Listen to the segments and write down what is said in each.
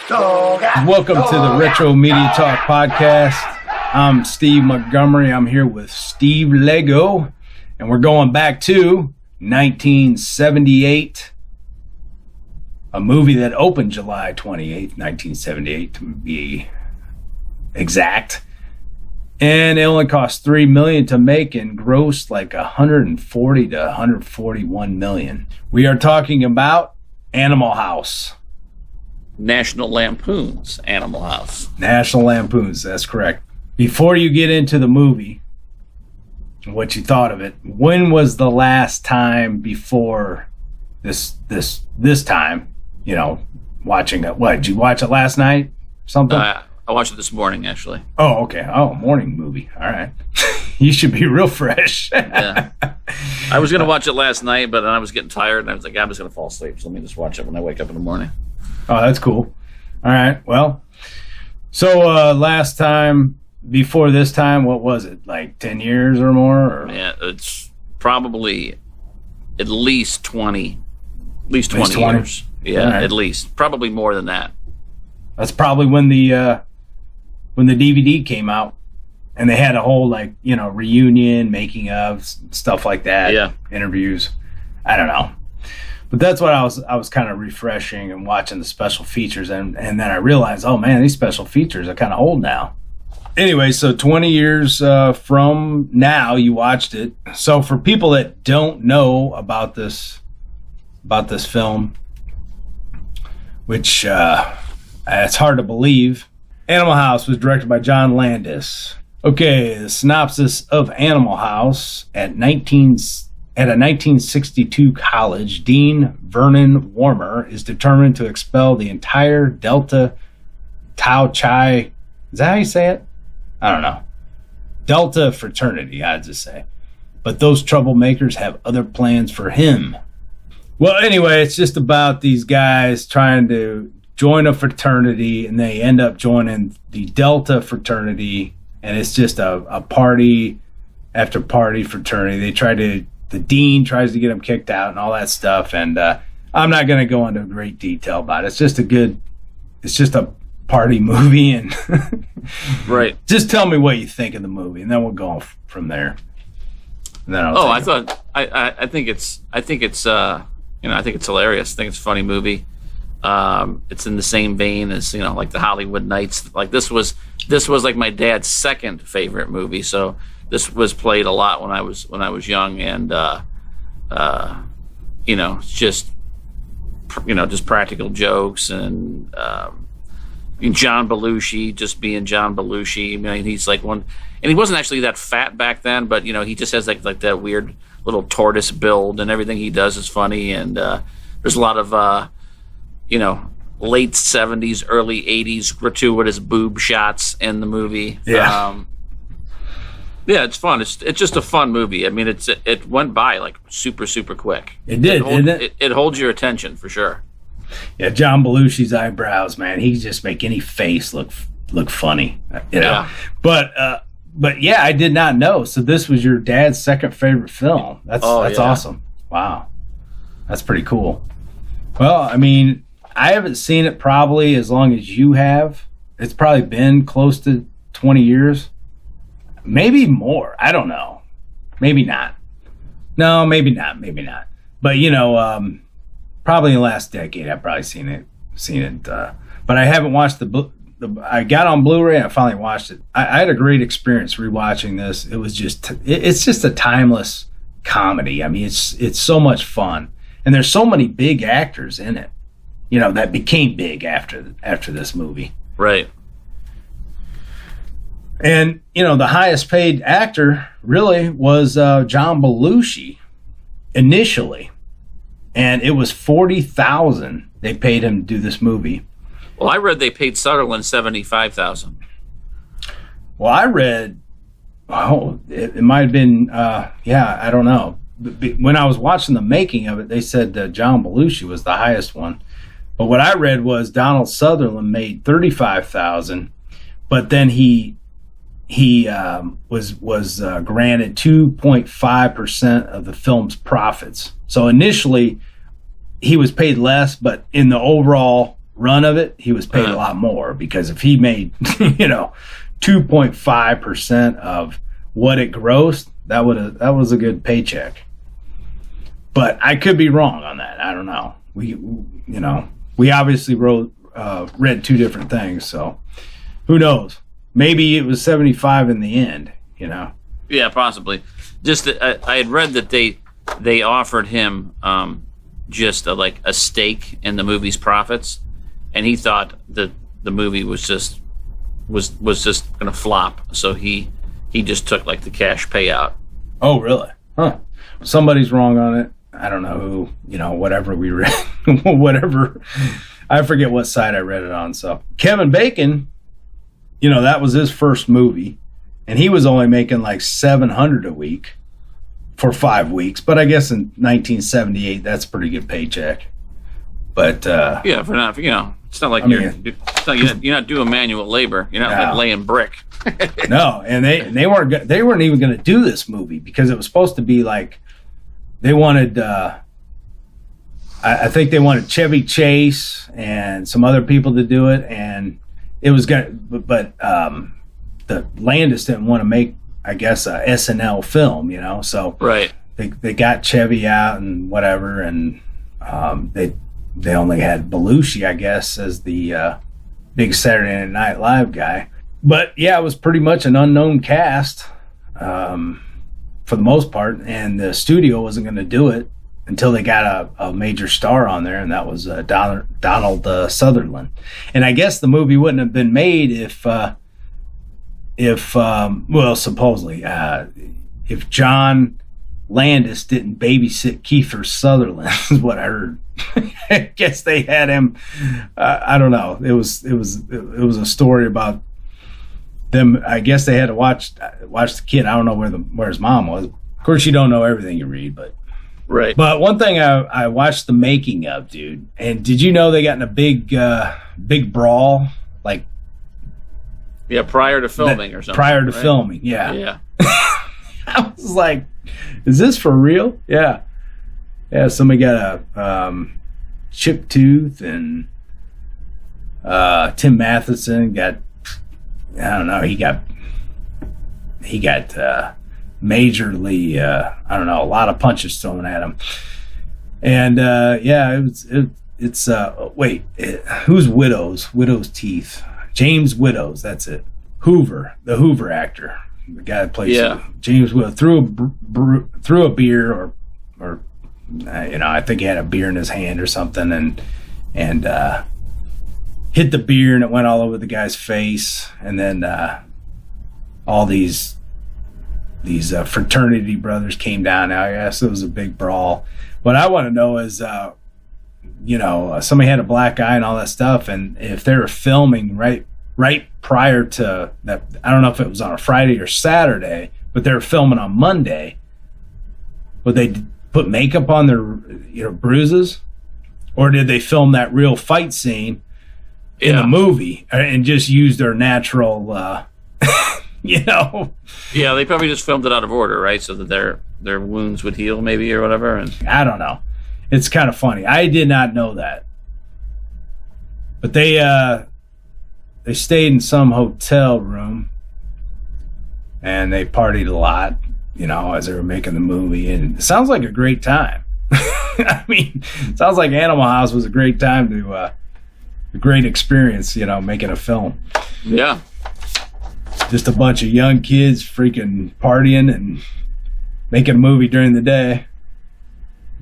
Welcome to the Retro Media Talk podcast. I'm Steve Montgomery. I'm here with Steve Lago, and we're going back to 1978, a movie that opened July 28th, 1978 to be exact. And it only cost $3 million to make and grossed like 140 to 141 million. We are talking about Animal House. National Lampoon's Animal House. National Lampoon's, that's correct. Before you get into the movie, what you thought of it, when was the last time before this time, you know, watching it? What, did you watch it last night? Something? I watched it this morning, actually. Oh, okay. Oh, morning movie. All right. You should be real fresh. Yeah. I was going to watch it last night, but then I was getting tired, and I was like, I'm just going to fall asleep, so let me just watch it when I wake up in the morning. Oh, that's cool. All right. Well, so last time, before this time, what was it? Like 10 years or more? Or? Yeah, it's probably at least 20 years. Yeah, right. At least. Probably more than that. That's probably when the DVD came out, and they had a whole, like, you know, reunion, making of, stuff like that. Yeah. Interviews. I don't know. But that's what I was kind of refreshing and watching the special features, and then I realized, oh man, these special features are kind of old now. Anyway, so 20 years from now, you watched it. So for people that don't know about this film, which it's hard to believe, Animal House was directed by John Landis. Okay, the synopsis of Animal House. At a 1962 college, Dean Vernon Warmer is determined to expel the entire Delta Tau Chi. Is that how you say it? I don't know. Delta fraternity, I'd just say. But those troublemakers have other plans for him. Well, anyway, it's just about these guys trying to join a fraternity, and they end up joining the Delta fraternity, and it's just a party after party fraternity. The dean tries to get them kicked out and all that stuff, and I'm not going to go into great detail about it. It's just a party movie, and right. Just tell me what you think of the movie, and then we'll go from there. And then I think it's hilarious. I think it's a funny movie. It's in the same vein as, you know, like the Hollywood Nights. Like this was like my dad's second favorite movie. So this was played a lot when I was young, and you know, it's just practical jokes, and John Belushi just being John Belushi. I mean, he's like one, and he wasn't actually that fat back then, but you know, he just has like that weird little tortoise build, and everything he does is funny. And there's a lot of late 70s, early 80s gratuitous boob shots in the movie. Yeah. Yeah, it's fun. It's just a fun movie. I mean, it went by like super, super quick. It did, didn't it? It holds your attention for sure. Yeah, John Belushi's eyebrows, man. He just make any face look funny, you know. Yeah. But yeah, I did not know. So this was your dad's second favorite film. That's awesome. Wow, that's pretty cool. Well, I mean, I haven't seen it probably as long as you have. It's probably been close to 20 years. Maybe more. I don't know. Maybe not. No, maybe not. But, you know, probably in the last decade, I've probably seen it. But I haven't watched I got on Blu-ray and I finally watched it. I had a great experience rewatching this. It was it's just a timeless comedy. I mean, it's so much fun. And there's so many big actors in it, you know, that became big after this movie. Right. And, you know, the highest paid actor really was John Belushi initially. And it was $40,000 they paid him to do this movie. Well, I read they paid Sutherland $75,000. Well, I read, it might have been, I don't know. When I was watching the making of it, they said John Belushi was the highest one. But what I read was Donald Sutherland made $35,000, but then he was granted 2.5% of the film's profits. So initially he was paid less, but in the overall run of it, he was paid a lot more, because if he made, 2.5% of what it grossed, that was a good paycheck. But I could be wrong on that. I don't know. We obviously read two different things, so who knows? Maybe it was 75 in the end, Yeah, possibly. Just I had read that they offered him just a stake in the movie's profits, and he thought that the movie was just going to flop, so he just took the cash payout. Oh, really? Huh. Somebody's wrong on it. I don't know who, whatever we read, whatever. I forget what site I read it on. So Kevin Bacon, that was his first movie, and he was only making $700 a week for 5 weeks. But I guess in 1978, that's a pretty good paycheck. But yeah, for not, it's not like you're not doing manual labor. You're not laying brick. No, and they weren't even going to do this movie, because it was supposed to be they wanted. I think they wanted Chevy Chase and some other people to do it, and it was but the Landis didn't want to make, I guess, a SNL film, so right. They got Chevy out and whatever, and they only had Belushi, I guess, as the big Saturday Night Live guy. But yeah, it was pretty much an unknown cast for the most part, and the studio wasn't going to do it until they got a major star on there, and that was Donald Sutherland. And I guess the movie wouldn't have been made supposedly, if John Landis didn't babysit Kiefer Sutherland, is what I heard. I guess they had him. I don't know. It was a story about them. I guess they had to watch the kid. I don't know where his mom was. Of course, you don't know everything you read, but right. But one thing I watched the making of, dude. And did you know they got in a big brawl? Yeah, prior to filming or something. Prior to filming, yeah. Yeah. I was like, is this for real? Yeah. Yeah, somebody got a chipped tooth, and Tim Matheson got, I don't know, he got majorly, I don't know, a lot of punches thrown at him. And who's Widow's teeth? James Widows, that's it. The Hoover actor, the guy that plays James Widows, threw a beer or I think he had a beer in his hand or something, and hit the beer, and it went all over the guy's face, and then all these fraternity brothers came down. I guess it was a big brawl. What I want to know is, somebody had a black eye and all that stuff, and if they were filming right prior to that, I don't know if it was on a Friday or Saturday, but they were filming on Monday. Would they put makeup on their bruises, or did they film that real fight scene in the movie and just use their natural? Yeah, they probably just filmed it out of order, right? So that their wounds would heal, maybe, or whatever. And I don't know. It's kind of funny. I did not know that. But they stayed in some hotel room, and they partied a lot, as they were making the movie. And it sounds like a great time. I mean, it sounds like Animal House was a great time a great experience, making a film. Yeah. Just a bunch of young kids freaking partying and making a movie during the day,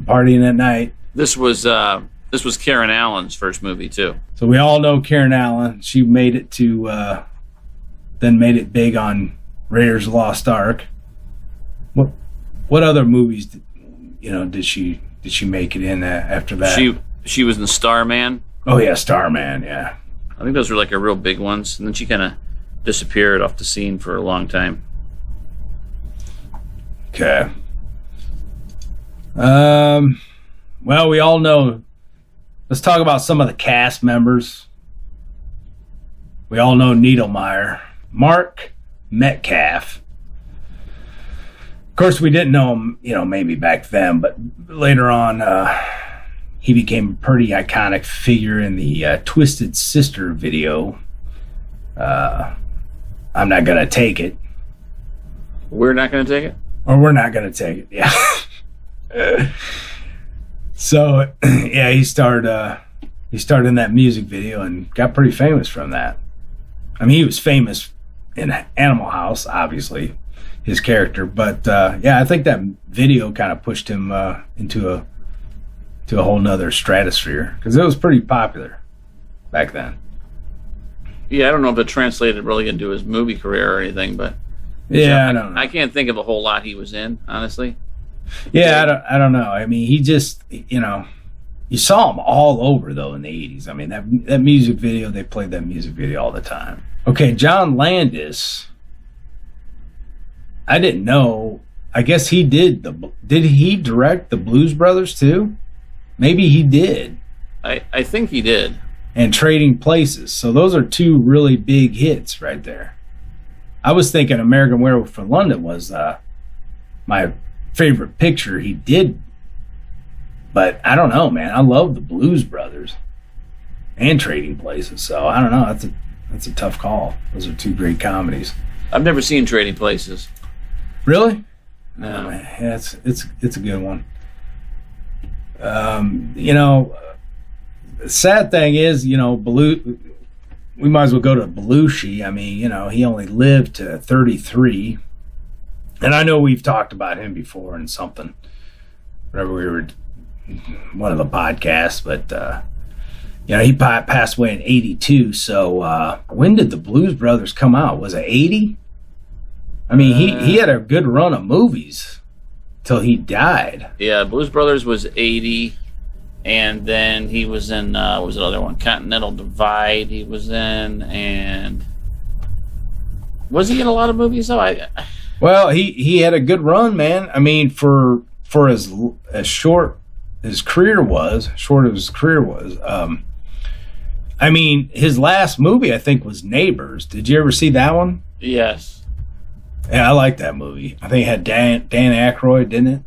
partying at night. This was Karen Allen's first movie too. So we all know Karen Allen. She made it to then made it big on Raiders of the Lost Ark. What other movies did she make it in after that? She was in Starman. Oh yeah, Starman, yeah. I think those were her real big ones, and then she kind of disappeared off the scene for a long time. Okay. Well, we all know. Let's talk about some of the cast members. We all know Needlemeyer, Mark Metcalf. Of course, we didn't know him, maybe back then, but later on, he became a pretty iconic figure in the Twisted Sister video. I'm not gonna take it. We're not gonna take it? Or we're not gonna take it, yeah. So, yeah, he starred in that music video and got pretty famous from that. I mean, he was famous in Animal House, obviously, his character. But, yeah, I think that video kind of pushed him into a whole nother stratosphere, because it was pretty popular back then. Yeah, I don't know if it translated really into his movie career or anything, but yeah, I don't know. I can't think of a whole lot he was in, honestly. Yeah, I don't know. I mean, he just, you know, you saw him all over though in the 80s. I mean, that music video, they played that music video all the time. Okay, John Landis. I didn't know. I guess he did he direct the Blues Brothers too? Maybe he did. I think he did. And Trading Places. So those are two really big hits right there. I was thinking American Werewolf in London was my favorite picture he did. But I don't know, man. I love the Blues Brothers and Trading Places. So I don't know. That's a tough call. Those are two great comedies. I've never seen Trading Places. Really? No. Yeah, it's a good one. You know, the sad thing is, you know, we might as well go to Belushi. I mean, you know, he only lived to 33. And I know we've talked about him before in something, whenever we were one of the podcasts, but you know, he passed away in 82. So when did the Blues Brothers come out? Was it 80? I mean, he had a good run of movies till he died. Yeah, Blues Brothers was 80, and then he was in what was the other one? Continental Divide. He was in, and was he in a lot of movies though? Well, he had a good run, man. I mean, for as short his career was, I mean, his last movie I think was Neighbors. Did you ever see that one? Yes. Yeah, I like that movie. I think it had Dan Aykroyd, didn't it?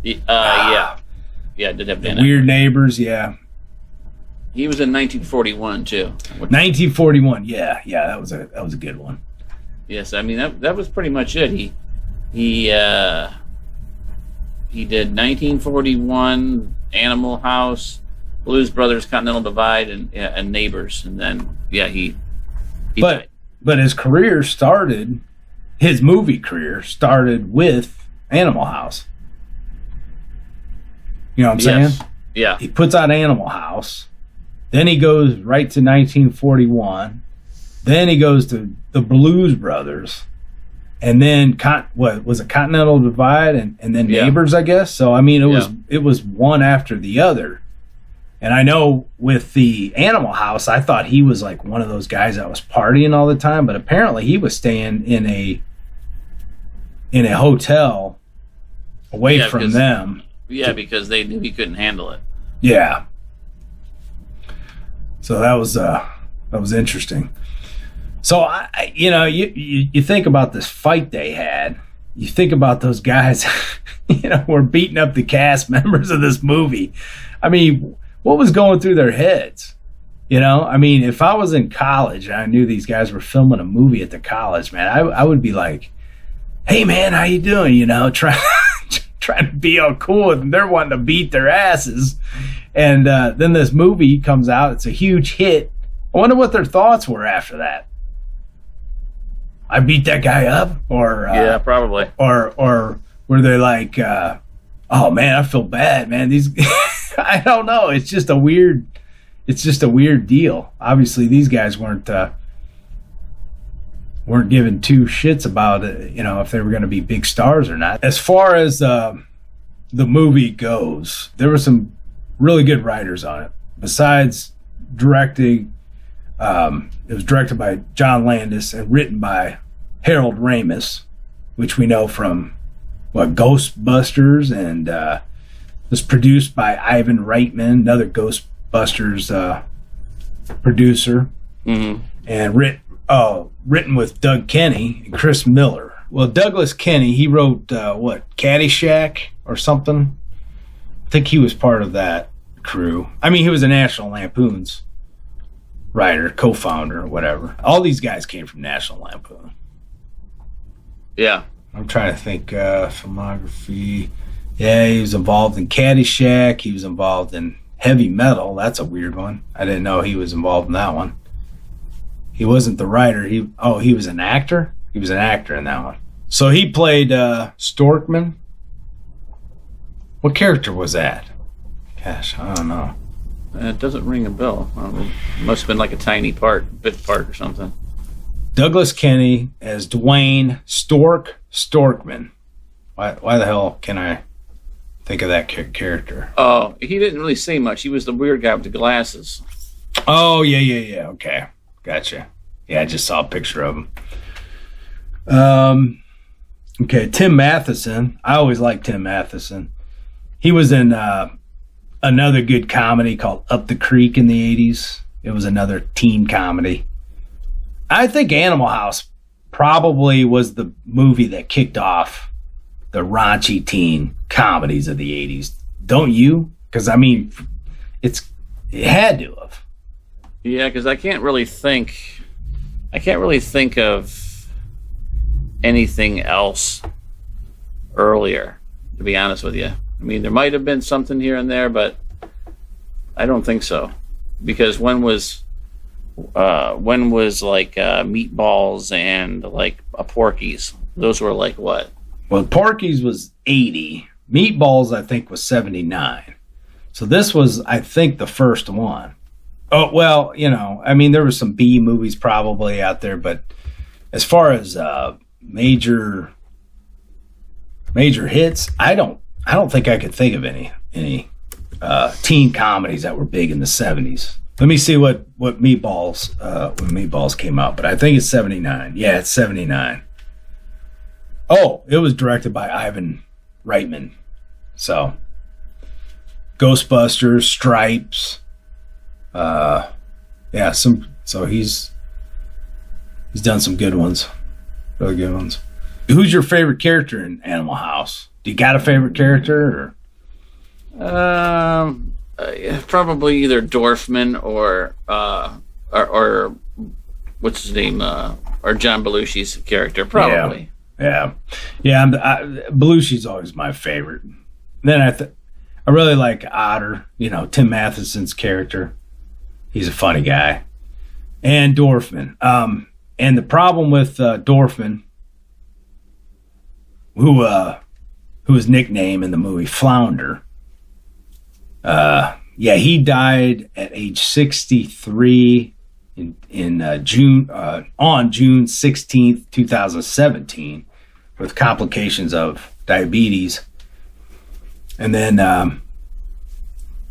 Yeah. Yeah, it did have Dan Aykroyd. Weird Neighbors, yeah. He was in 1941 too. 1941, yeah, that was a good one. Yes, I mean that was pretty much it. He did 1941, Animal House, Blues Brothers, Continental Divide, and Neighbors, and then he died. But his movie career started with Animal House. You know what I'm saying? Yeah. He puts out Animal House, then he goes right to 1941, then he goes to the Blues Brothers, and then what was it, Continental Divide, and then Neighbors, I guess. So I mean, it was one after the other. And I know with the Animal House, I thought he was like one of those guys that was partying all the time, but apparently he was staying in a hotel away from them. Yeah, because they knew he couldn't handle it. Yeah. So that was interesting. So you think about this fight they had. You think about those guys, were beating up the cast members of this movie. I mean, what was going through their heads? I mean, if I was in college and I knew these guys were filming a movie at the college, man, I would be like, "Hey, man, how you doing?" Trying to be all cool, and they're wanting to beat their asses. And then this movie comes out; it's a huge hit. I wonder what their thoughts were after that. I beat that guy up, or yeah, probably, or were they like, "Oh man, I feel bad, man." These, I don't know. It's just a weird deal. Obviously, these guys weren't giving two shits about it, if they were going to be big stars or not. As far as the movie goes, there were some really good writers on it. Besides directing, it was directed by John Landis and written by Harold Ramis, which we know from Ghostbusters, and was produced by Ivan Reitman, another Ghostbusters producer, and written with Doug Kenny and Chris Miller. Well, Douglas Kenny, he wrote Caddyshack or something. I think he was part of that. crew. I mean, he was a National Lampoon's writer, co-founder, or whatever. All these guys came from National Lampoon. Yeah. I'm trying to think, filmography. Yeah, he was involved in Caddyshack. He was involved in Heavy Metal. That's a weird one. I didn't know he was involved in that one. He wasn't the writer. He was an actor? He was an actor in that one. So he played Storkman. What character was that? Gosh, I don't know. It doesn't ring a bell. It must have been like a tiny bit part or something. Douglas Kenny as Dwayne Storkman. Why the hell can I think of that character? Oh, he didn't really say much. He was the weird guy with the glasses. Oh, yeah. Okay. Gotcha. Yeah, I just saw a picture of him. Okay, Tim Matheson. I always liked Tim Matheson. He was in another good comedy called Up the Creek in the 80s. It was another teen comedy. I think Animal House probably was the movie that kicked off the raunchy teen comedies of the 80s. Don't you? Because, I mean, it had to have. Yeah, because I can't really think of anything else earlier, to be honest with you. I mean, there might have been something here and there, but I don't think so. Because when was like Meatballs and like a Porky's? Those were like what? Well, Porky's was 80. Meatballs, I think, was 79. So this was, I think, the first one. Oh, well, I mean, there were some B movies probably out there, but as far as major hits, I don't think I could think of any teen comedies that were big in the 70s. Let me see what Meatballs when Meatballs came out, but I think it's 79. Yeah, it's 79. Oh, it was directed by Ivan Reitman. So Ghostbusters, Stripes. Yeah, so he's done some good ones. Really good ones. Who's your favorite character in Animal House? Do you got a favorite character? Probably either Dorfman or what's his name? Or John Belushi's character, probably. Yeah. Belushi's always my favorite. Then I really like Otter, Tim Matheson's character. He's a funny guy. And Dorfman. And the problem with Dorfman, who was nicknamed in the movie Flounder, he died at age 63 on June 16th, 2017, with complications of diabetes. And then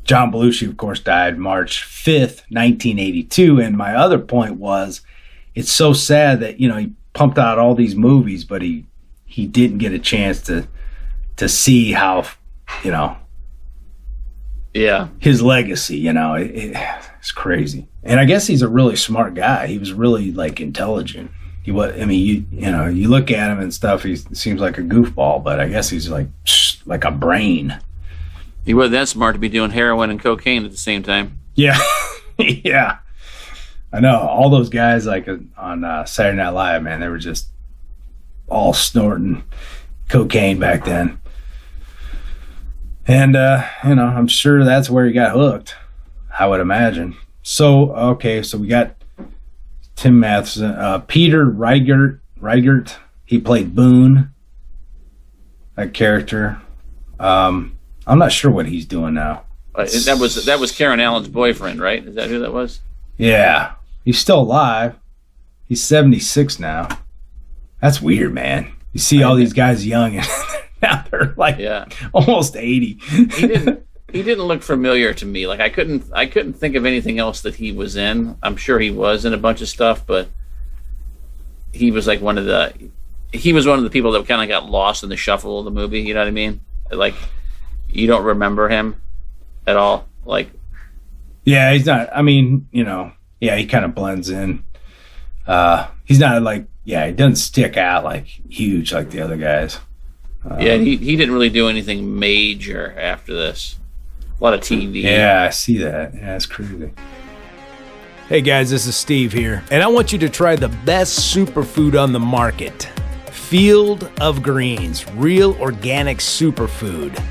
John Belushi, of course, died March 5th, 1982. And my other point was, it's so sad that, he pumped out all these movies, but he didn't get a chance to see how, his legacy, it's crazy. And I guess he's a really smart guy. He was really intelligent. You look at him and stuff, he seems like a goofball, but I guess he's like a brain. He wasn't that smart to be doing heroin and cocaine at the same time. Yeah. Yeah. I know. All those guys on Saturday Night Live, man, they were just all snorting cocaine back then. And, I'm sure that's where he got hooked, I would imagine. So we got Tim Matheson. Peter Reigert, he played Boone, that character. I'm not sure what he's doing now. That was Karen Allen's boyfriend, right? Is that who that was? Yeah. He's still alive. He's 76 now. That's weird, man. You see all these guys young and now they're almost 80. He didn't look familiar to me. I couldn't think of anything else that he was in. I'm sure he was in a bunch of stuff, but he was one of the people that kind of got lost in the shuffle of the movie. You know what I mean? You don't remember him at all. Yeah, he's not. I mean, he kind of blends in. He's not he doesn't stick out huge like the other guys. He didn't really do anything major after this. A lot of TV. Yeah, I see that. Yeah, it's crazy. Hey guys, this is Steve here, and I want you to try the best superfood on the market. Field of Greens, real organic superfood.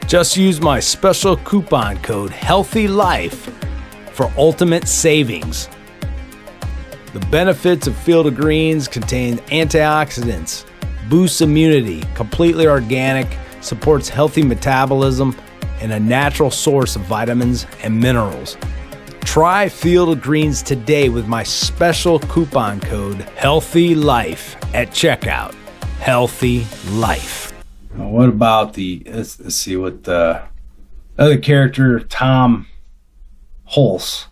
Just use my special coupon code HEALTHYLIFE for ultimate savings. The benefits of Field of Greens contain antioxidants, boosts immunity, completely organic, supports healthy metabolism, and a natural source of vitamins and minerals. Try Field of Greens today with my special coupon code HEALTHYLIFE at checkout. Healthy Life. What about let's see what the other character, Tom Hulse.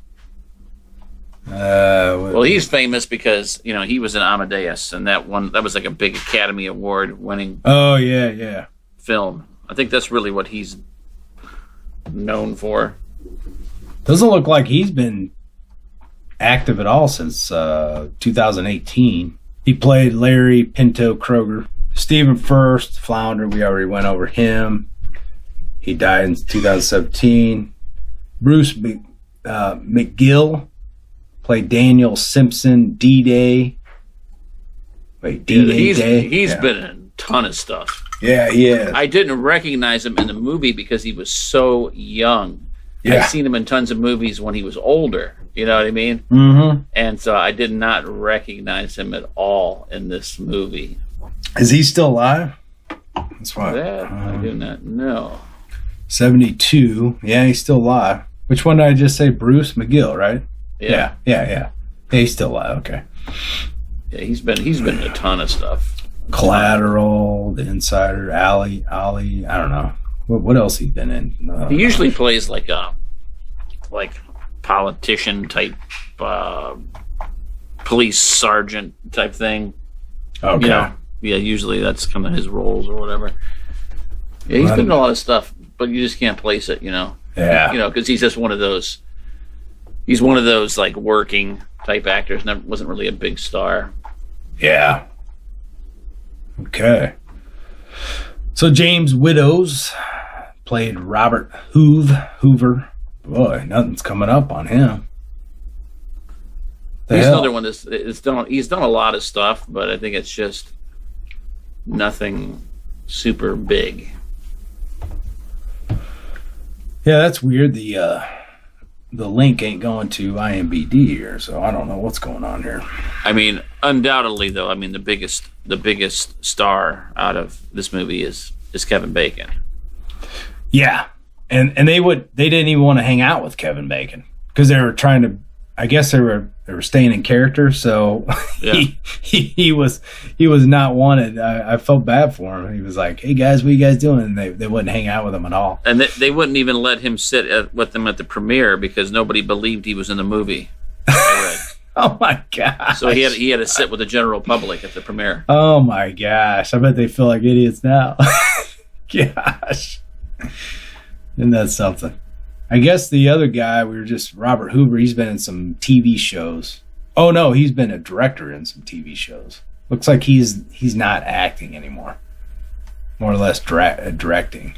Well, he's famous because he was in Amadeus, and that was like a big Academy Award winning. Oh yeah. Film. I think that's really what he's known for. Doesn't look like he's been active at all since 2018. He played Larry Pinto Kroger. Stephen First, Flounder, we already went over him. He died in 2017. Bruce McGill played Daniel Simpson, D-Day. Wait, D-Day? He's been in a ton of stuff. Yeah, he is. I didn't recognize him in the movie because he was so young. Yeah. I've seen him in tons of movies when he was older. You know what I mean? Mm-hmm. And so I did not recognize him at all in this movie. Is he still alive? That's why. That I do not know. 72. Yeah, he's still alive. Which one did I just say? Bruce McGill, right? Yeah. Yeah, he's still alive. Okay. Yeah, he's been in a ton of stuff. Collateral, The Insider, Ollie. I don't know. What else he's been in? He usually plays like politician type, police sergeant type thing. Okay. Yeah, usually that's kind of his roles or whatever. Yeah, he's been in a lot of stuff, but you just can't place it, Yeah. because he's just one of those. He's one of those like working type actors. Wasn't really a big star. Yeah. Okay. So James Widows played Robert Hoover. Boy, nothing's coming up on him. He's another one he's done a lot of stuff, but I think it's just nothing super big. Yeah, that's weird. The link ain't going to IMDb here, so I don't know what's going on here. I mean, undoubtedly though, the biggest star out of this movie is Kevin Bacon. Yeah. And they didn't even want to hang out with Kevin Bacon because they were trying to, I guess they were staying in character, so yeah. he was not wanted. I felt bad for him. He was like, "Hey guys, what are you guys doing?" And they wouldn't hang out with him at all. And they wouldn't even let him sit with them at the premiere because nobody believed he was in the movie. Oh my gosh! So he had to sit with the general public at the premiere. Oh my gosh! I bet they feel like idiots now. Gosh, isn't that something? I guess the other guy, Robert Hoover, he's been in some TV shows. Oh no, he's been a director in some TV shows. Looks like he's not acting anymore. More or less directing.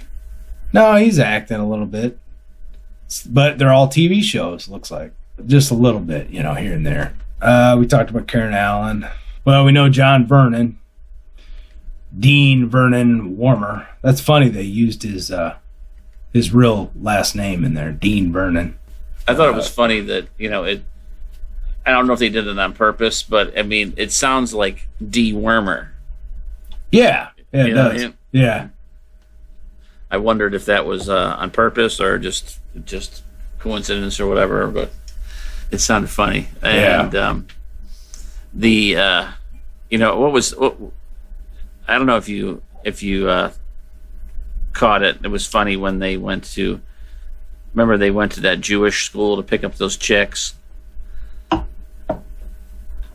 No, he's acting a little bit. But they're all TV shows, looks like. Just a little bit, here and there. We talked about Karen Allen. Well, we know John Vernon. Dean Vernon Warmer. That's funny they used his real last name in there, Dean Vernon. I thought it was funny that, I don't know if they did it on purpose, but it sounds like D. Wormer. Yeah, it does. Yeah. I wondered if that was on purpose or just coincidence or whatever, but it sounded funny. And I don't know if you caught it. It was funny when they went to that Jewish school to pick up those chicks,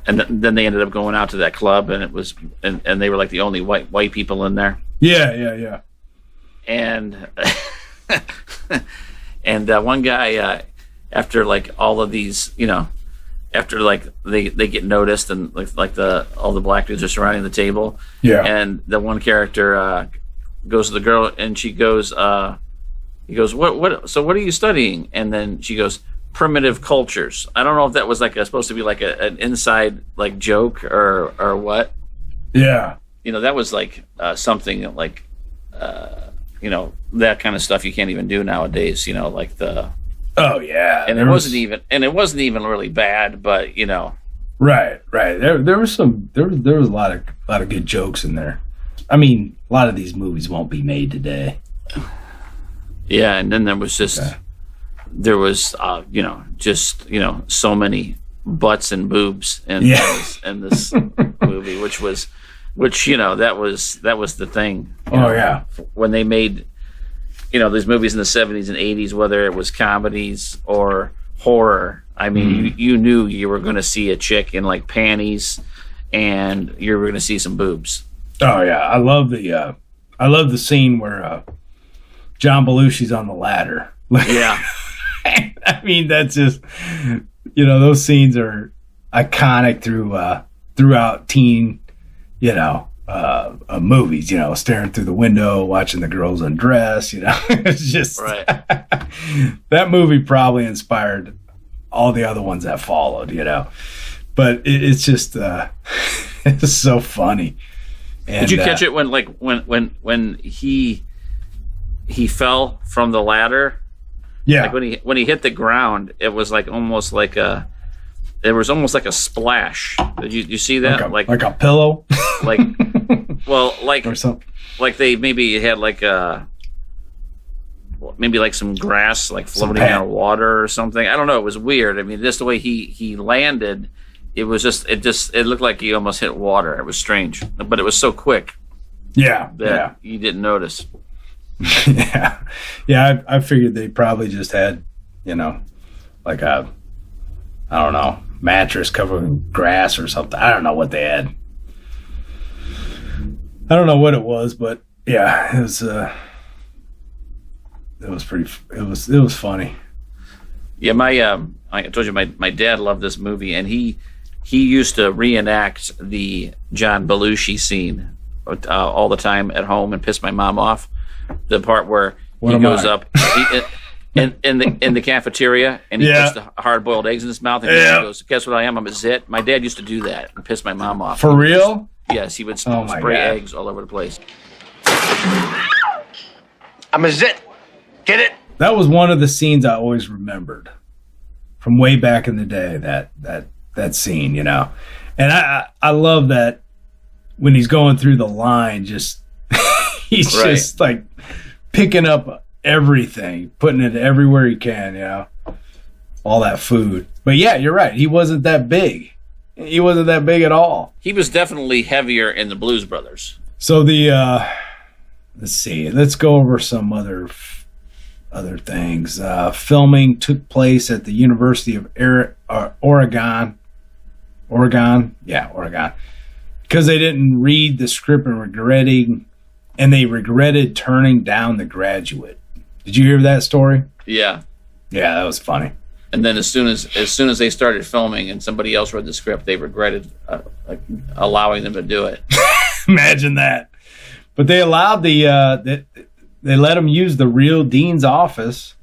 and then they ended up going out to that club, and it was and they were like the only white people in there. Yeah. And and one guy after like all of these, after like they get noticed and like all the black dudes are surrounding the table. Yeah. And the one character goes to the girl and she goes, He goes, what? So what are you studying? And then she goes, primitive cultures. I don't know if that was like supposed to be like an inside like joke or what. Yeah. That was like something like, that kind of stuff you can't even do nowadays. Like the. Oh yeah. And it wasn't even really bad, but Right. There was a lot of good jokes in there. I mean, a lot of these movies won't be made today. Yeah, and then there was just so many butts and boobs in this movie, which that was the thing. When they made these movies in the 70s and 80s, whether it was comedies or horror. I mean, you knew you were going to see a chick in like panties, and you were going to see some boobs. Oh yeah, I love the scene where John Belushi's on the ladder. Yeah, I mean that's just those scenes are iconic throughout teen movies. Staring through the window, watching the girls undress. It's just right. That movie probably inspired all the other ones that followed. But it's just it's so funny. And, did you catch it when he fell from the ladder? Yeah. Like when he hit the ground, it was like almost like a splash. Did you see that? Like a pillow? Like or something. Like they maybe had like some grass like floating on water or something. I don't know. It was weird. I mean, just the way he landed, it looked like he almost hit water. It was strange, but it was so quick. Yeah. That you didn't notice. Yeah. I figured they probably just had, like a, I don't know, mattress covered in grass or something. I don't know what they had. I don't know what it was, but yeah, it was funny. Yeah, I told you my dad loved this movie, and he used to reenact the John Belushi scene all the time at home and piss my mom off. The part where he goes up in the cafeteria and he puts the hard-boiled eggs in his mouth and he goes, "Guess what I am? I'm a zit." My dad used to do that and piss my mom off. For real? Yes, he would spray eggs all over the place. I'm a zit. Get it? That was one of the scenes I always remembered from way back in the day. That scene, and I love that when he's going through the line, just he's just like picking up everything, putting it everywhere he can, all that food. But yeah, you're right. He wasn't that big. He wasn't that big at all. He was definitely heavier in the Blues Brothers. So let's see. Let's go over some other things. Filming took place at the University of Oregon. Oregon, because they didn't read the script and they regretted turning down The Graduate. Did you hear that story? Yeah, that was funny. And then as soon as they started filming and somebody else read the script, they regretted allowing them to do it. Imagine that. But they allowed they let them use the real dean's office,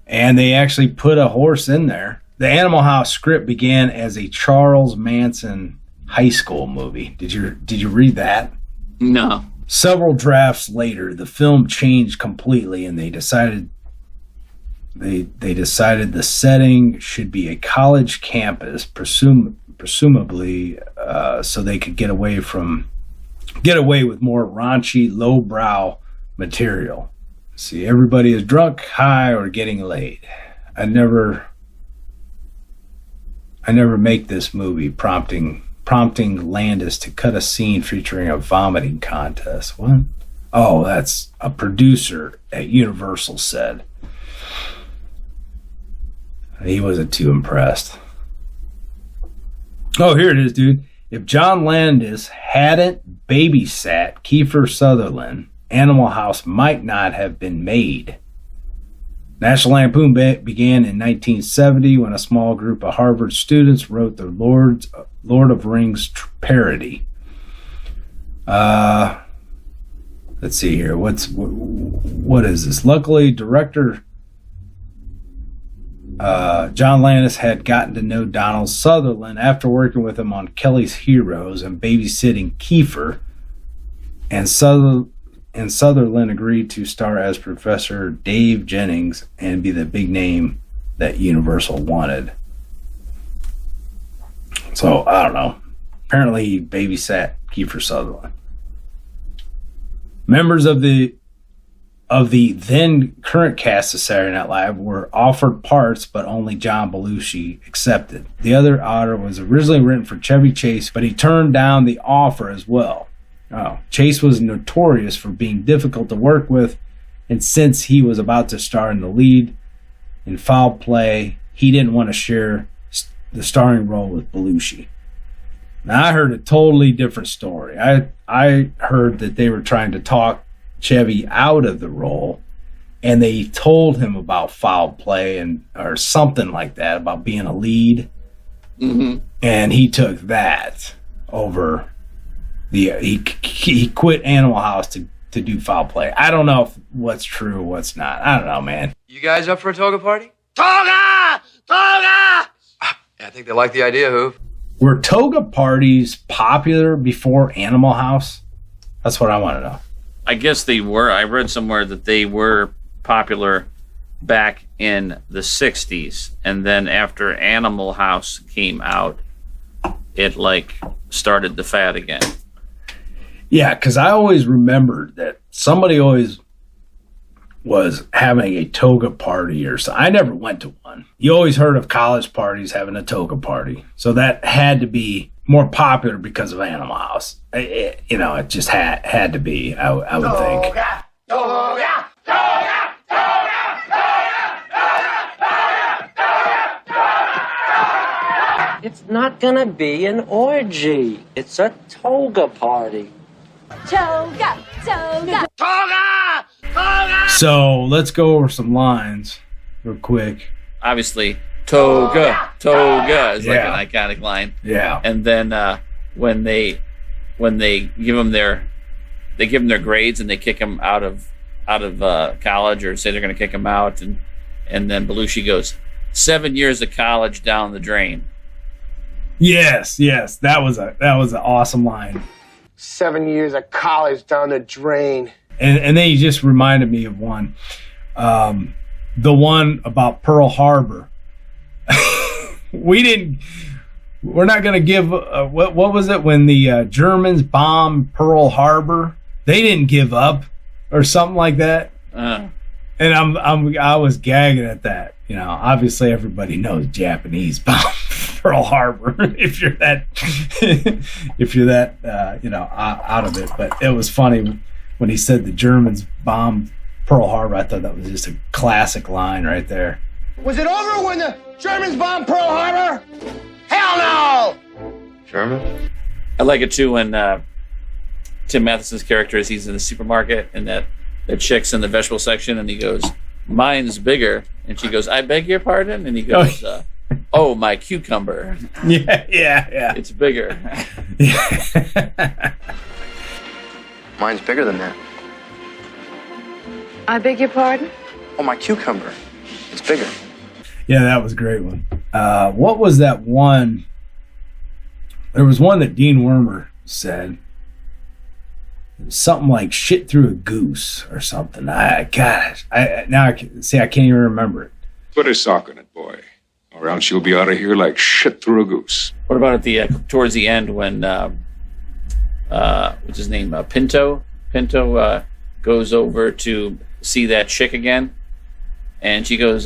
and they actually put a horse in there. The Animal House script began as a Charles Manson high school movie. Did you read that? No. Several drafts later, the film changed completely, and they decided the setting should be a college campus, presumably, so they could get away with more raunchy, lowbrow material. See, everybody is drunk, high, or getting laid. I never make this movie prompting Landis to cut a scene featuring a vomiting contest. What? Oh, that's a producer at Universal said. He wasn't too impressed. Oh, here it is, dude. If John Landis hadn't babysat Kiefer Sutherland, Animal House might not have been made. National Lampoon began in 1970 when a small group of Harvard students wrote the Lord of Rings parody. Let's see here. What what is this? Luckily, director John Landis had gotten to know Donald Sutherland after working with him on Kelly's Heroes and babysitting Kiefer, and Sutherland agreed to star as Professor Dave Jennings and be the big name that Universal wanted. So, I don't know. Apparently, he babysat Kiefer Sutherland. Members of the then current cast of Saturday Night Live were offered parts, but only John Belushi accepted. The other order was originally written for Chevy Chase, but he turned down the offer as well. Chase was notorious for being difficult to work with, and since he was about to star in the lead in Foul Play, he didn't want to share the starring role with Belushi. Now, I heard a totally different story. I heard that they were trying to talk Chevy out of the role, and they told him about Foul Play or something like that, about being a lead. Mm-hmm. And he took that over he quit Animal House to do Foul Play. I don't know what's true, what's not. I don't know, man. You guys up for a toga party? Toga! Toga! Yeah, I think they like the idea, Hoove. Were toga parties popular before Animal House? That's what I want to know. I guess they were. I read somewhere that they were popular back in the 60s. And then after Animal House came out, it started the fad again. Yeah, because I always remembered that somebody always was having a toga party or something. I never went to one. You always heard of college parties having a toga party. So that had to be more popular because of Animal House. It just had to be, I would think. Toga! Toga! Toga! Toga! It's not gonna be an orgy. It's a toga party. Toga! Toga! Toga! Toga! So let's go over some lines real quick. Obviously, toga is like an iconic line. Yeah. And then when they give them their grades and they kick them out of college, or say they're going to kick them out, and then Belushi goes, 7 years of college down the drain. Yes, that was an awesome line. 7 years of college down the drain. And then he just reminded me of one, the one about Pearl Harbor. We're not going to give, what was it when the Germans bombed Pearl Harbor? They didn't give up or something like that. And I was gagging at that. Obviously everybody knows Japanese bombed Pearl Harbor if you're that out of it. But it was funny when he said the Germans bombed Pearl Harbor. I thought that was just a classic line right there. Was it over when the Germans bombed Pearl Harbor? Hell no! German? I like it too when Tim Matheson's character he's in the supermarket and that chick's in the vegetable section and he goes, "Mine's bigger," and she goes, "I beg your pardon," and he goes, "Oh, my cucumber." Yeah. It's bigger. Mine's bigger than that. I beg your pardon? Oh, my cucumber. It's bigger. Yeah, that was a great one. What was that one? There was one that Dean Wormer said. Something like shit through a goose or something. Now I can't even remember it. Put a sock on it, boy, or else you'll be out of here like shit through a goose. What about at the towards the end when what's his name? Pinto goes over to see that chick again, and she goes,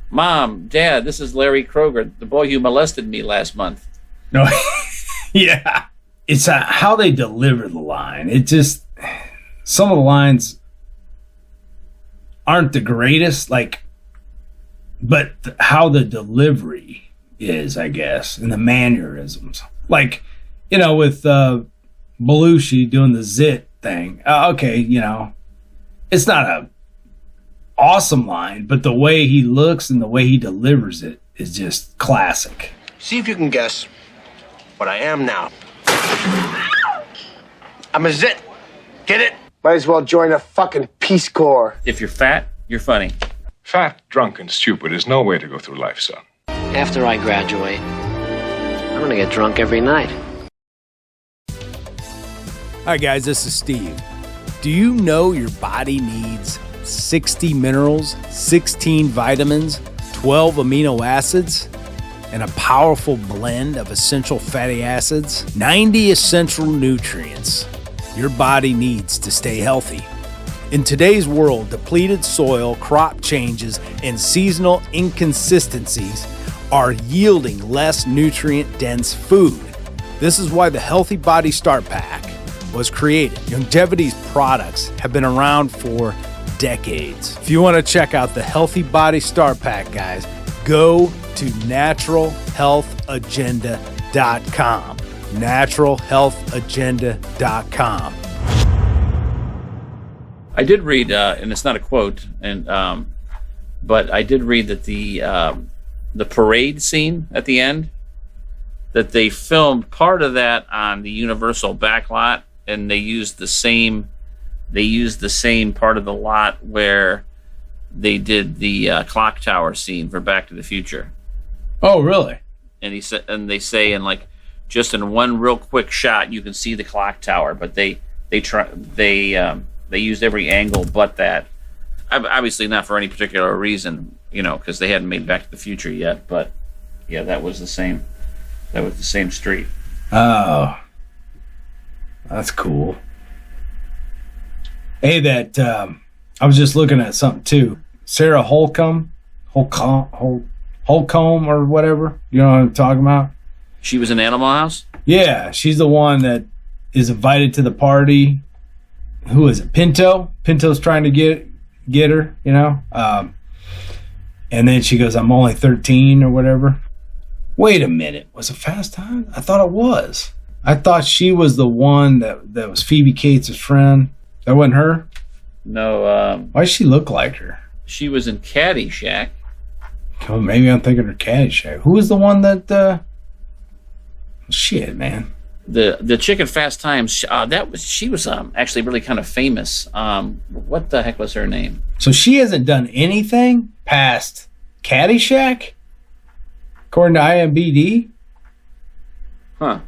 "Mom, Dad, this is Larry Kroger, the boy who molested me last month." No, yeah. It's how they deliver the line. It just, some of the lines aren't the greatest, but how the delivery is, I guess, and the mannerisms. With Belushi doing the zit thing. Okay, it's not a awesome line, but the way he looks and the way he delivers it is just classic. See if you can guess what I am now. I'm a zit. Get it? Might as well join a fucking Peace Corps. If you're fat, you're funny. Fat, drunk, and stupid is no way to go through life, son. After I graduate, I'm gonna get drunk every night. Hi guys, this is Steve. Do you know your body needs 60 minerals, 16 vitamins, 12 amino acids, and a powerful blend of essential fatty acids? 90 essential nutrients your body needs to stay healthy. In today's world, depleted soil, crop changes, and seasonal inconsistencies are yielding less nutrient-dense food. This is why the Healthy Body Start Pack was created. Longevity's products have been around for decades. If you want to check out the Healthy Body Start Pack, guys, go to naturalhealthagenda.com. naturalhealthagenda.com. I did read, and it's not a quote, but I did read that the parade scene at the end, that they filmed part of that on the Universal backlot, and they used the same part of the lot where they did the clock tower scene for Back to the Future. Oh, really? And they say in like just in one real quick shot you can see the clock tower, but they used every angle but that. Obviously not for any particular reason, because they hadn't made Back to the Future yet. But yeah, that was the same. That was the same street. Oh, that's cool. Hey, I was just looking at something too. Sarah Holcomb or whatever. You know what I'm talking about? She was in Animal House? Yeah, she's the one that is invited to the party. Who is it? Pinto? Pinto's trying to get her, and then she goes, I'm only 13 or whatever. Wait a minute. Was it Fast Time? I thought it was. I thought she was the one that was Phoebe Cates' friend. That wasn't her? No. Why does she look like her? She was in Caddyshack. Oh, maybe I'm thinking of Caddyshack. Who was the one that... Shit, man. The chick in Fast Times, she was actually really kind of famous. What the heck was her name? So she hasn't done anything past Caddyshack? According to IMDb? Huh.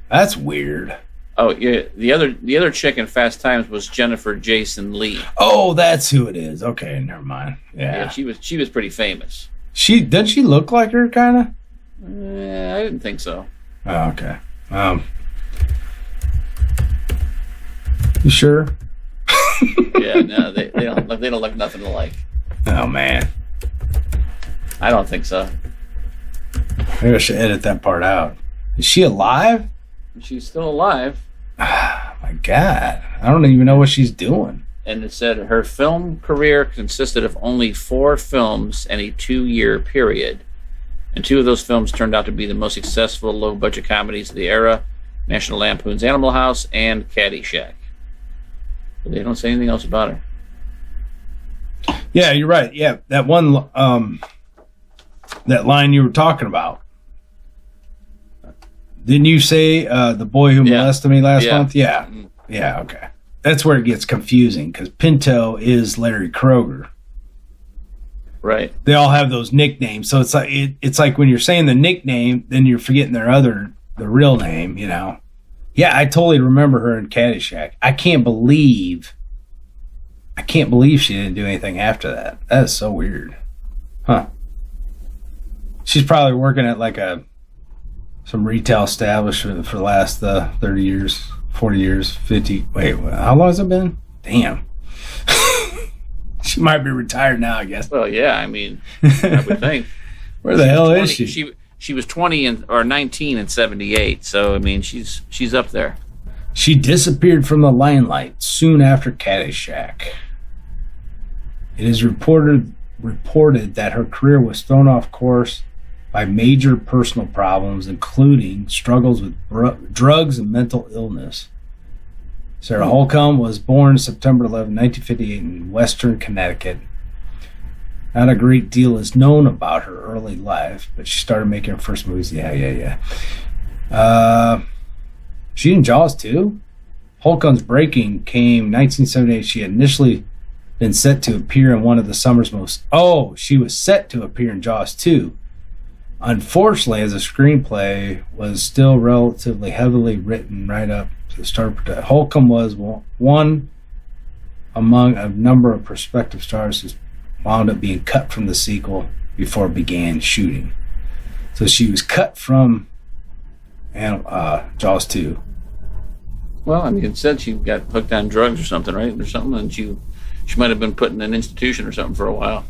That's weird. Oh, yeah. The other chick in Fast Times was Jennifer Jason Leigh. Oh, that's who it is. Okay, never mind. Yeah, she was pretty famous. Doesn't she look like her, kind of? I didn't think so. Oh, okay. You sure? Yeah, no, they don't look nothing alike. Oh man, I don't think so. Maybe I should edit that part out. Is she alive? She's still alive. My God, I don't even know what she's doing. And it said her film career consisted of only 4 films and a 2-year period. And 2 of those films turned out to be the most successful low-budget comedies of the era: National Lampoon's Animal House and Caddyshack. But they don't say anything else about her. Yeah, you're right. Yeah, that one, that line you were talking about. Didn't you say the boy who molested me last month? Yeah. Yeah, okay. That's where it gets confusing, because Pinto is Larry Kroger. Right. They all have those nicknames, so it's like when you're saying the nickname, then you're forgetting the real name, Yeah, I totally remember her in Caddyshack. I can't believe she didn't do anything after that. That is so weird. Huh. She's probably working at like some retail establishment for the last 30 years, 40 years, 50. Wait, how long has it been? Damn. She might be retired now, I guess. Well, yeah, I mean, I would think. Where the hell is she? She was 20 or 19 in 78, so I mean, she's up there. She disappeared from the limelight soon after Caddyshack. It is reported that her career was thrown off course by major personal problems, including struggles with drugs and mental illness. Sarah Holcomb was born September 11, 1958 in Western Connecticut. Not a great deal is known about her early life, but she started making her first movies. Yeah. She in Jaws too? Holcomb's breaking came 1978. She had initially been set to appear in one of the summer's most... Oh, she was set to appear in Jaws 2. Unfortunately, as a screenplay, was still relatively heavily written right up to the start. Holcomb was one among a number of prospective stars who wound up being cut from the sequel before it began shooting. So she was cut from Jaws 2. Well, I mean, it said she got hooked on drugs or something, right? Or something, and she might have been put in an institution or something for a while.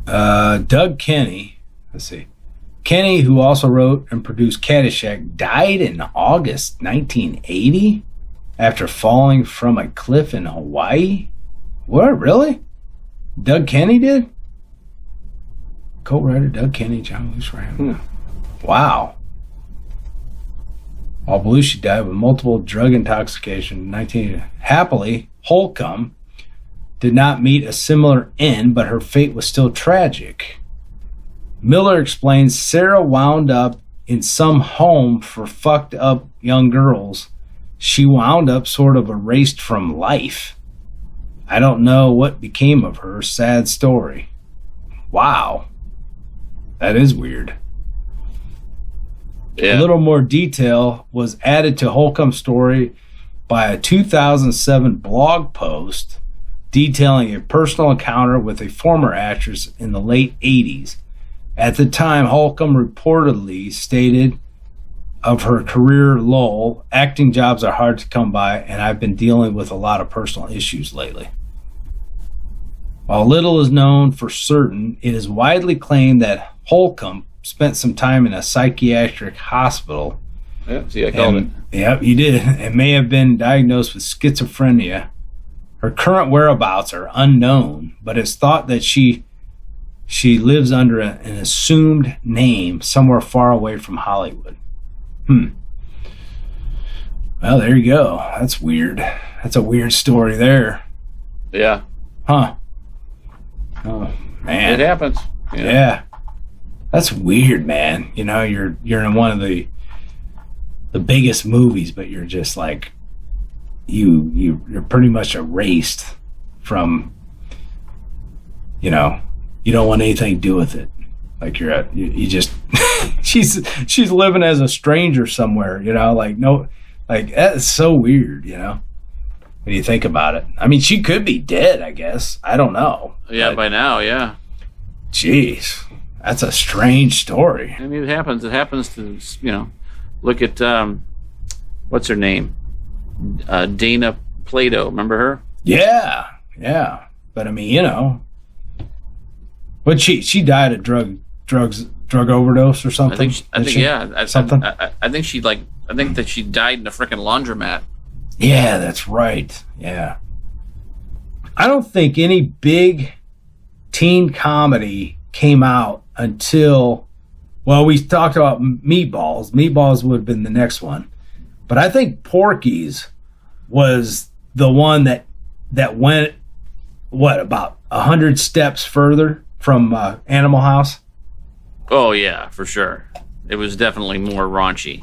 Doug Kenny, let's see. Kenny, who also wrote and produced Caddyshack, died in August 1980 after falling from a cliff in Hawaii. What, really? Doug Kenny did? Co-writer Doug Kenny, John Belushi. Wow. While Belushi died with multiple drug intoxication in 1980. Happily, Holcomb did not meet a similar end, but her fate was still tragic. Miller explains Sarah wound up in some home for fucked up young girls. She wound up sort of erased from life. I don't know what became of her. Sad story. Wow. That is weird. Yeah. A little more detail was added to Holcomb's story by a 2007 blog post detailing a personal encounter with a former actress in the late 80s. At the time, Holcomb reportedly stated of her career lull, acting jobs are hard to come by, and I've been dealing with a lot of personal issues lately. While little is known for certain, it is widely claimed that Holcomb spent some time in a psychiatric hospital. Yeah, see, I called it. Yep, you did. And may have been diagnosed with schizophrenia. Her current whereabouts are unknown, but it's thought that she lives under an assumed name somewhere far away from Hollywood. Well, there you go. That's weird. That's a weird story there. Yeah. Huh. Oh, man. It happens. Yeah. That's weird, man. You know, you're in one of the biggest movies, but you're just like you're pretty much erased from, you know, you don't want anything to do with it. Like you just she's living as a stranger somewhere, you know, like no, like that's so weird, you know, when you think about it. I mean, she could be dead, I guess. I don't know. Yeah, by now, yeah. Jeez, that's a strange story. I mean, it happens. It happens to, you know, look at what's her name, Dana Plato. Remember her? Yeah. But I mean, you know, but she died of drug overdose or something. I think yeah. Something. I think that she died in a freaking laundromat. Yeah, that's right. Yeah. I don't think any big teen comedy came out until, well, we talked about Meatballs. Meatballs would have been the next one. But I think Porky's was the one that went, what, about 100 steps further from Animal House? Oh, yeah, for sure. It was definitely more raunchy.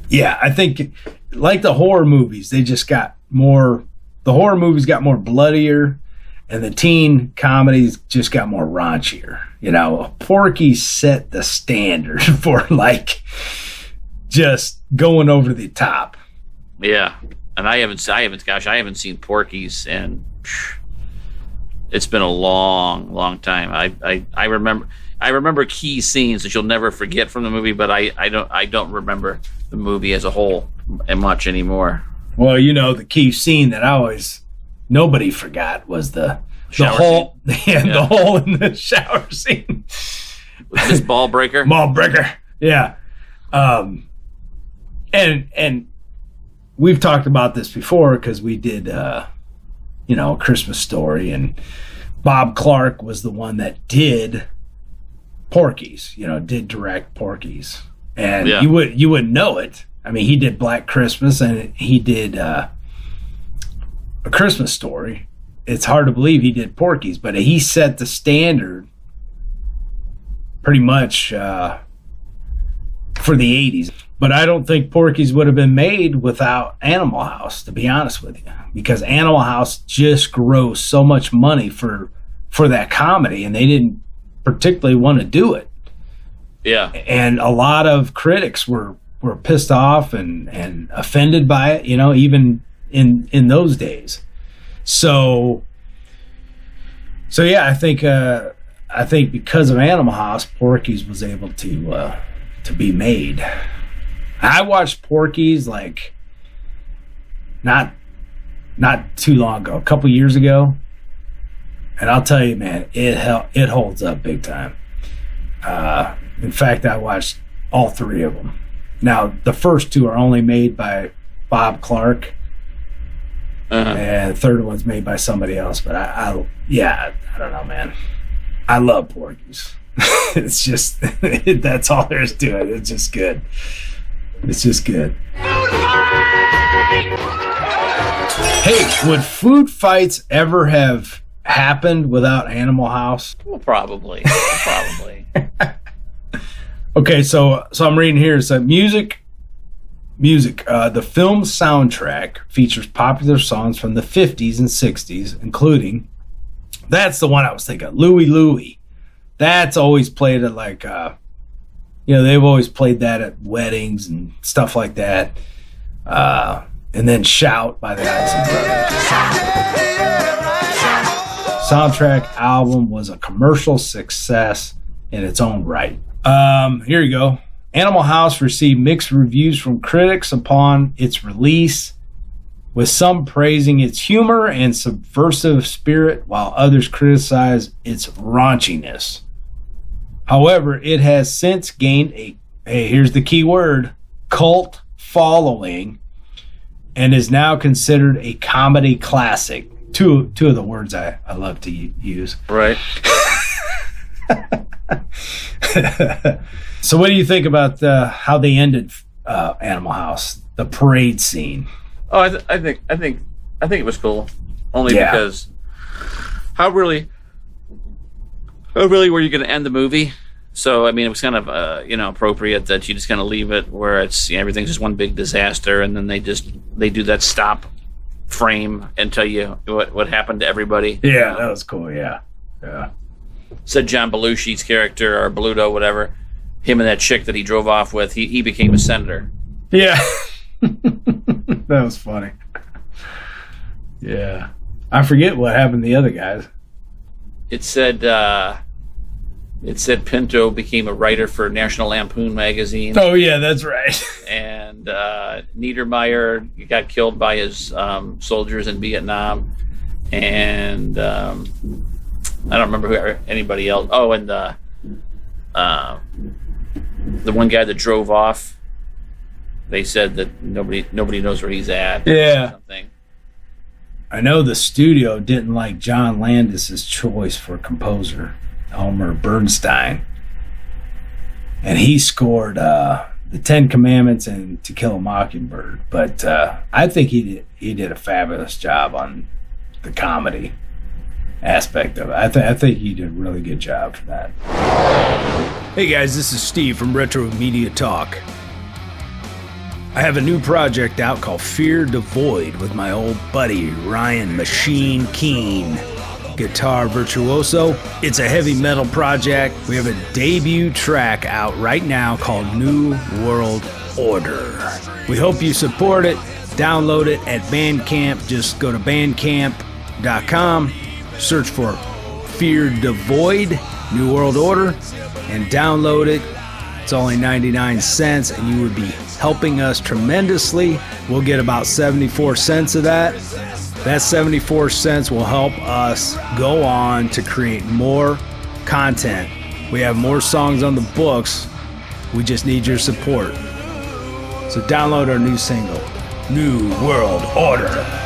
Yeah, I think, like the horror movies, they just got more, the horror movies got more bloodier, and the teen comedies just got more raunchier. You know, Porky set the standard for, like, just going over the top. Yeah, and I haven't seen Porky's, and it's been a long time. I remember key scenes that you'll never forget from the movie, but I don't remember the movie as a whole much anymore. Well, you know, the key scene that nobody forgot was the hole, the hole in the shower scene. With this ball breaker. Yeah. And we've talked about this before because we did, A Christmas Story, and Bob Clark was the one that did Porky's, did direct Porky's. And you wouldn't know it. I mean, he did Black Christmas and he did A Christmas Story. It's hard to believe he did Porky's, but he set the standard pretty much for the 80s. But I don't think Porky's would have been made without Animal House, to be honest with you, because Animal House just grows so much money for that comedy, and they didn't particularly want to do it. Yeah. And a lot of critics were pissed off and offended by it, you know, even in those days. So yeah, I think because of Animal House, Porky's was able to be made. I watched Porky's like not too long ago, a couple years ago, and I'll tell you, man, it holds up big time. In fact, I watched all three of them. Now, the first two are only made by Bob Clark, and the third one's made by somebody else. But I don't know, man. I love Porky's. It's just that's all there is to it. It's just good. It's just good. Hey, would food fights ever have happened without Animal House? Well, probably. Okay, so I'm reading here. So music. The film soundtrack features popular songs from the 50s and 60s, including, that's the one I was thinking, Louie Louie. That's always played at like, they've always played that at weddings and stuff like that. And then Shout by the Isley Brothers. Soundtrack album was a commercial success in its own right. Here you go. Animal House received mixed reviews from critics upon its release, with some praising its humor and subversive spirit, while others criticized its raunchiness. However, it has since gained here's the key word, cult following, and is now considered a comedy classic. Two of the words I love to use. Right. So what do you think about how they ended Animal House, the parade scene? Oh, I think it was cool, only because how really were you going to end the movie? So I mean, it was kind of appropriate that you just kind of leave it where it's everything's just one big disaster, and then they do that stop frame and tell you what happened to everybody. Yeah, that was cool. Yeah. Said John Belushi's character, or Beluto, whatever, him and that chick that he drove off with, he became a senator. Yeah. That was funny. Yeah. I forget what happened to the other guys. It said Pinto became a writer for National Lampoon magazine. Oh, yeah, that's right. And Niedermeyer got killed by his soldiers in Vietnam. And I don't remember anybody else. Oh, and the one guy that drove off, they said that nobody knows where he's at. Yeah. Something. I know the studio didn't like John Landis' choice for composer, Elmer Bernstein. And he scored the Ten Commandments and To Kill a Mockingbird. But I think he did a fabulous job on the comedy aspect of it. I think he did a really good job for that. Hey guys, this is Steve from Retro Media Talk. I have a new project out called Fear DEVOID with my old buddy Ryan Machine Keen, guitar virtuoso. It's a heavy metal project. We have a debut track out right now called New World Order. We hope you support it. Download it at Bandcamp. Just go to bandcamp.com, search for Fear DEVOID, New World Order, and download it. It's only 99 cents, and you would be helping us tremendously. We'll get about 74 cents of that. That 74 cents will help us go on to create more content. We have more songs on the books. We just need your support. So download our new single, New World Order.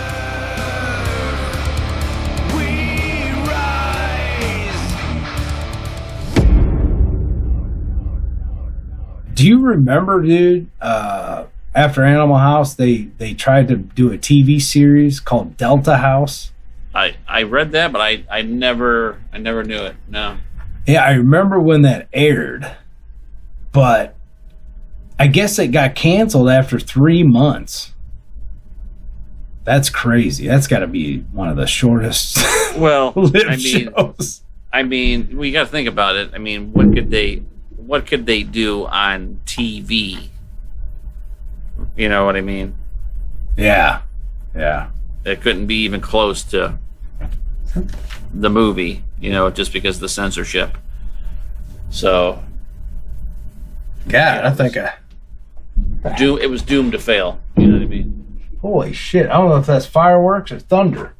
Do you remember, dude, after Animal House, they tried to do a TV series called Delta House? I read that, but I never knew it. No. Yeah, I remember when that aired, but I guess it got canceled after 3 months. That's crazy. That's got to be one of the shortest lived shows. I mean, we got to think about it. I mean, what could they do on TV? You know what I mean? Yeah. It couldn't be even close to the movie, just because of the censorship. So, God, I think it was doomed to fail. You know what I mean? Holy shit! I don't know if that's fireworks or thunder.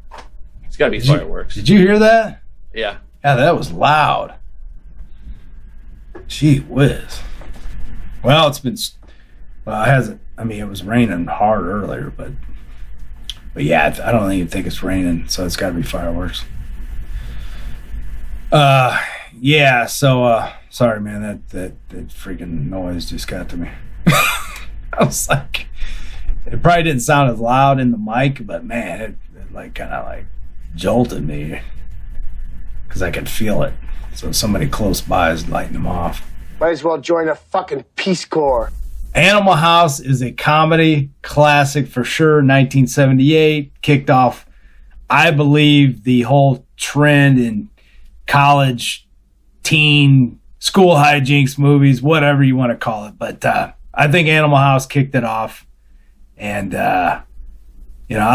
It's got to be fireworks. Did you hear that? Yeah. Yeah, that was loud. Gee whiz. Well, it hasn't. I mean, it was raining hard earlier, but yeah, I don't even think it's raining, so it's got to be fireworks. Yeah. So, sorry, man. That freaking noise just got to me. I was like, it probably didn't sound as loud in the mic, but man, it like kind of like jolted me because I could feel it. So somebody close by is lighting them off. Might as well join the fucking Peace Corps. Animal House is a comedy classic for sure. 1978 kicked off, I believe, the whole trend in college, teen, school hijinks movies, whatever you want to call it. But I think Animal House kicked it off. And, I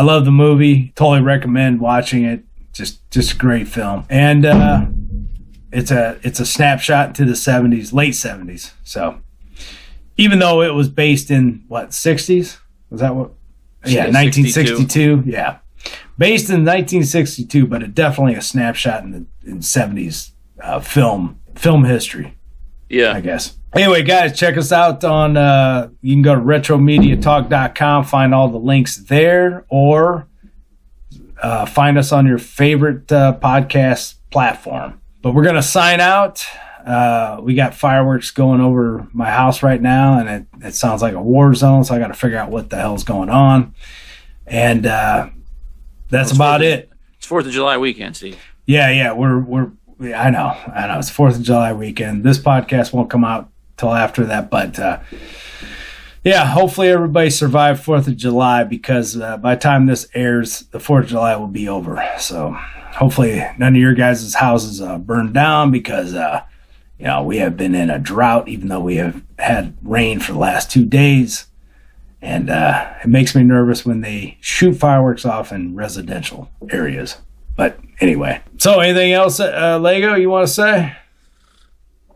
love the movie. Totally recommend watching it. Just a great film. And it's a snapshot into the 70s, late 70s. So even though it was based in, 60s? Was that what? Yeah, 1962. Yeah. Based in 1962, but it definitely a snapshot in 70s film history. Yeah. I guess. Anyway, guys, check us out on, you can go to retromediatalk.com, find all the links there, or find us on your favorite podcast platform. But we're going to sign out. We got fireworks going over my house right now, and it sounds like a war zone, so I got to figure out what the hell's going on. And that's about it. It's 4th of July weekend, Steve. Yeah, I know. It's 4th of July weekend. This podcast won't come out till after that, but yeah, hopefully everybody survived 4th of July, because by the time this airs, the 4th of July will be over. So hopefully none of your guys' houses burned down, because we have been in a drought, even though we have had rain for the last 2 days. And it makes me nervous when they shoot fireworks off in residential areas. But anyway, so anything else, Lago, you want to say?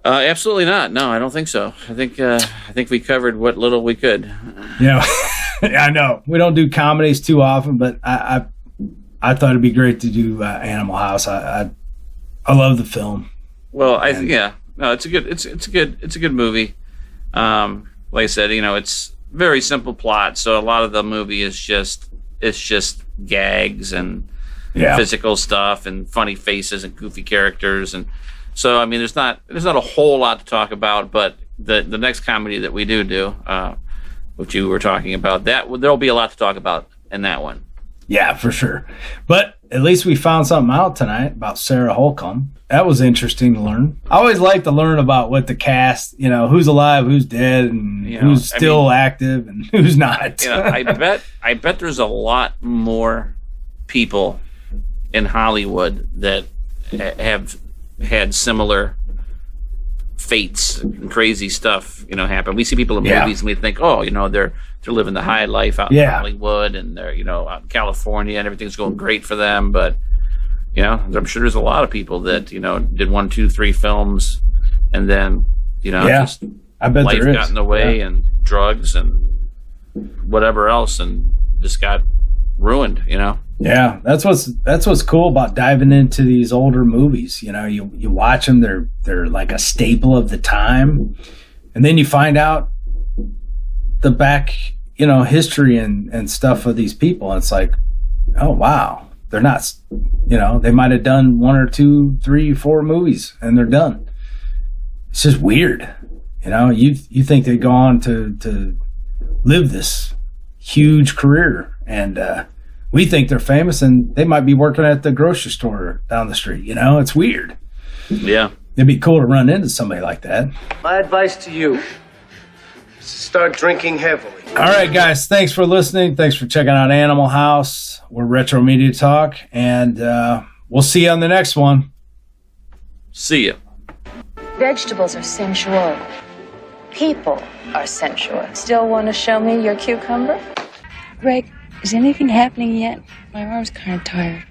Absolutely not. No, I don't think so. I think we covered what little we could. I know we don't do comedies too often, but I thought it'd be great to do Animal House. I love the film. Well, it's a good movie. Like I said, it's very simple plot, so a lot of the movie is just gags and physical stuff and funny faces and goofy characters, and so I mean there's not a whole lot to talk about. But the next comedy that we do, which you were talking about, there'll be a lot to talk about in that one. Yeah, for sure. But at least we found something out tonight about Sarah Holcomb. That was interesting to learn. I always like to learn about what the cast, who's alive, who's dead, and who's still active and who's not. I bet there's a lot more people in Hollywood that have had similar fates and crazy stuff, happen. We see people in movies and we think, they're living the high life out in Hollywood, and they're, out in California, and everything's going great for them. But, I'm sure there's a lot of people that, did 1, 2, 3 films, and then, just I bet life got in the way, and drugs and whatever else, and just got ruined, Yeah, that's what's cool about diving into these older movies. You watch them; they're like a staple of the time, and then you find out the back, history and stuff of these people. And it's like, oh wow, they're not, they might have done 1 or 2, 3, 4 movies and they're done. It's just weird, You think they go on to live this huge career, and we think they're famous, and they might be working at the grocery store down the street. It's weird. Yeah, it'd be cool to run into somebody like that. My advice to you, start drinking heavily. All right, guys. Thanks for listening. Thanks for checking out Animal House. We're Retro Media Talk, and we'll see you on the next one. See ya. Vegetables are sensual. People are sensual. Still want to show me your cucumber? Greg, is anything happening yet? My arm's kind of tired.